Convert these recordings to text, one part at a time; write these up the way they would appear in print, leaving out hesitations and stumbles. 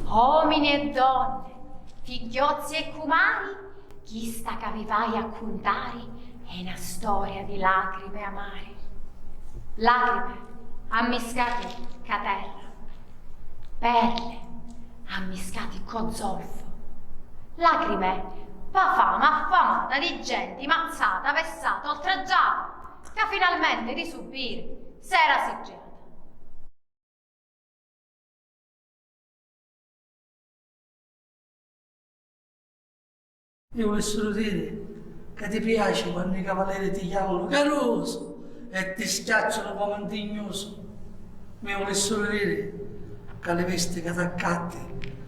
Uomini e donne, figliozzi e cumari, chi sta che vi vai a contari è una storia di lacrime amare. Lacrime ammiscate ca terra, perle ammiscati co zolfo. Lacrime pa fama affamata di gente mazzata, vessata, oltraggiata, che finalmente di subire s'era siggiata. Io volevo dire che ti piace quando i cavalieri ti chiamano Caruso e ti schiacciano come un tignoso. Mi volevo dire che le vesti che ti accatti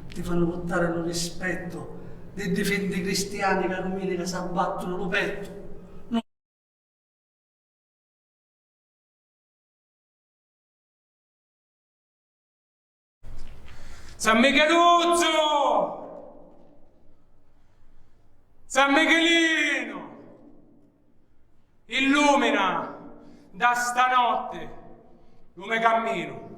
ti fanno portare lo rispetto dei difendi cristiani che domenica si abbattono lo petto. San Micheluzzo! San Michelino! Illumina da stanotte come cammino.